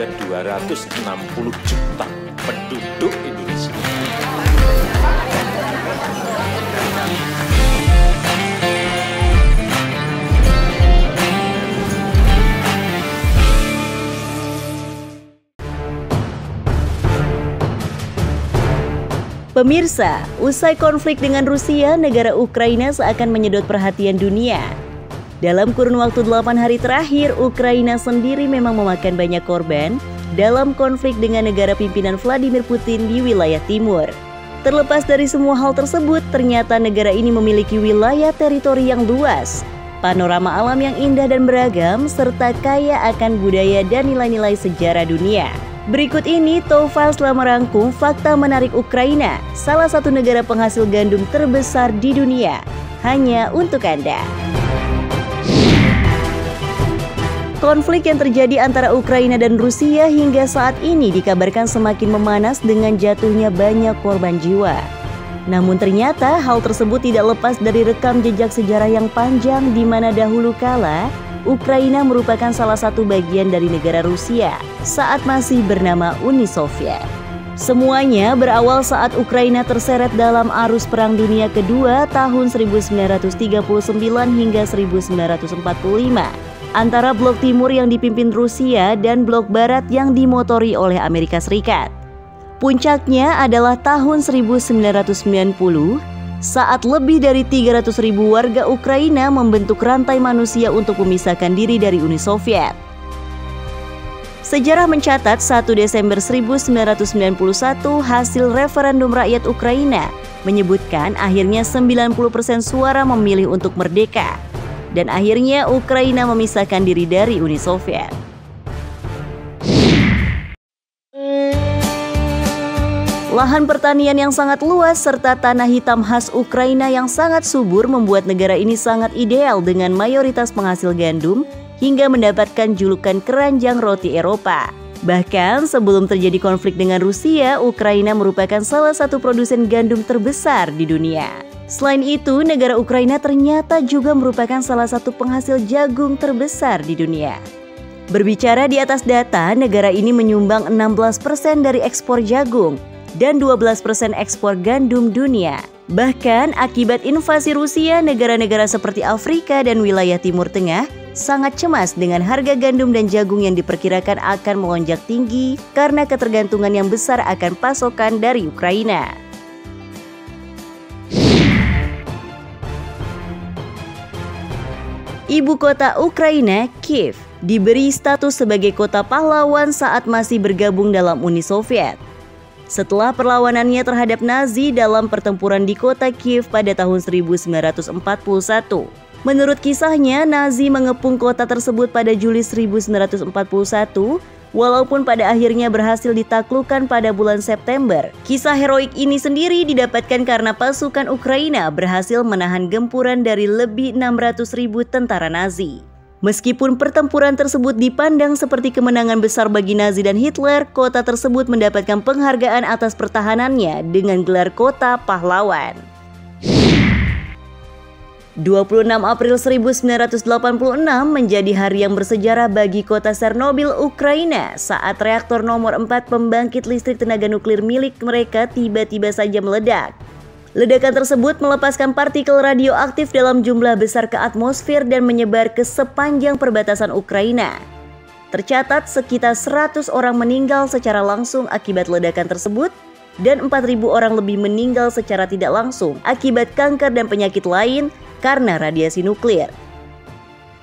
ke 260 juta penduduk Indonesia. Pemirsa, usai konflik dengan Rusia, negara Ukraina seakan menyedot perhatian dunia. Dalam kurun waktu 8 hari terakhir, Ukraina sendiri memang memakan banyak korban dalam konflik dengan negara pimpinan Vladimir Putin di wilayah timur. Terlepas dari semua hal tersebut, ternyata negara ini memiliki wilayah teritori yang luas, panorama alam yang indah dan beragam, serta kaya akan budaya dan nilai-nilai sejarah dunia. Berikut ini Tofiles telah merangkum fakta menarik Ukraina, salah satu negara penghasil gandum terbesar di dunia, hanya untuk Anda. Konflik yang terjadi antara Ukraina dan Rusia hingga saat ini dikabarkan semakin memanas dengan jatuhnya banyak korban jiwa. Namun ternyata hal tersebut tidak lepas dari rekam jejak sejarah yang panjang di mana dahulu kala Ukraina merupakan salah satu bagian dari negara Rusia saat masih bernama Uni Soviet. Semuanya berawal saat Ukraina terseret dalam arus Perang Dunia Kedua tahun 1939 hingga 1945 antara blok timur yang dipimpin Rusia dan blok barat yang dimotori oleh Amerika Serikat. Puncaknya adalah tahun 1990 saat lebih dari 300.000 warga Ukraina membentuk rantai manusia untuk memisahkan diri dari Uni Soviet. Sejarah mencatat 1 Desember 1991 hasil referendum rakyat Ukraina menyebutkan akhirnya 90% suara memilih untuk merdeka dan akhirnya Ukraina memisahkan diri dari Uni Soviet. Lahan pertanian yang sangat luas serta tanah hitam khas Ukraina yang sangat subur membuat negara ini sangat ideal dengan mayoritas penghasil gandum hingga mendapatkan julukan keranjang roti Eropa. Bahkan sebelum terjadi konflik dengan Rusia, Ukraina merupakan salah satu produsen gandum terbesar di dunia. Selain itu, negara Ukraina ternyata juga merupakan salah satu penghasil jagung terbesar di dunia. Berbicara di atas data, negara ini menyumbang 16% dari ekspor jagung dan 12% ekspor gandum dunia. Bahkan akibat invasi Rusia, negara-negara seperti Afrika dan wilayah Timur Tengah sangat cemas dengan harga gandum dan jagung yang diperkirakan akan melonjak tinggi karena ketergantungan yang besar akan pasokan dari Ukraina. Ibu kota Ukraina, Kiev, diberi status sebagai kota pahlawan saat masih bergabung dalam Uni Soviet. Setelah perlawanannya terhadap Nazi dalam pertempuran di kota Kiev pada tahun 1941. Menurut kisahnya, Nazi mengepung kota tersebut pada Juli 1941, walaupun pada akhirnya berhasil ditaklukkan pada bulan September. Kisah heroik ini sendiri didapatkan karena pasukan Ukraina berhasil menahan gempuran dari lebih 600.000 tentara Nazi. Meskipun pertempuran tersebut dipandang seperti kemenangan besar bagi Nazi dan Hitler, kota tersebut mendapatkan penghargaan atas pertahanannya dengan gelar kota pahlawan. 26 April 1986 menjadi hari yang bersejarah bagi kota Chernobyl, Ukraina saat reaktor nomor 4 pembangkit listrik tenaga nuklir milik mereka tiba-tiba saja meledak. Ledakan tersebut melepaskan partikel radioaktif dalam jumlah besar ke atmosfer dan menyebar ke sepanjang perbatasan Ukraina. Tercatat sekitar 100 orang meninggal secara langsung akibat ledakan tersebut dan 4.000 orang lebih meninggal secara tidak langsung akibat kanker dan penyakit lain karena radiasi nuklir.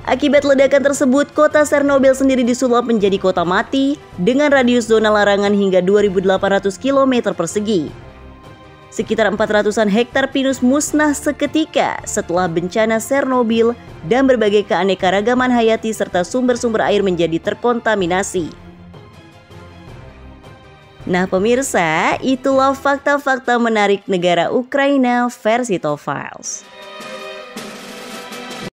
Akibat ledakan tersebut, kota Chernobyl sendiri disulap menjadi kota mati dengan radius zona larangan hingga 2.800 km persegi. Sekitar 400-an hektar pinus musnah seketika setelah bencana Chernobyl dan berbagai keanekaragaman hayati serta sumber-sumber air menjadi terkontaminasi. Nah pemirsa, itulah fakta-fakta menarik negara Ukraina versi Tofiles.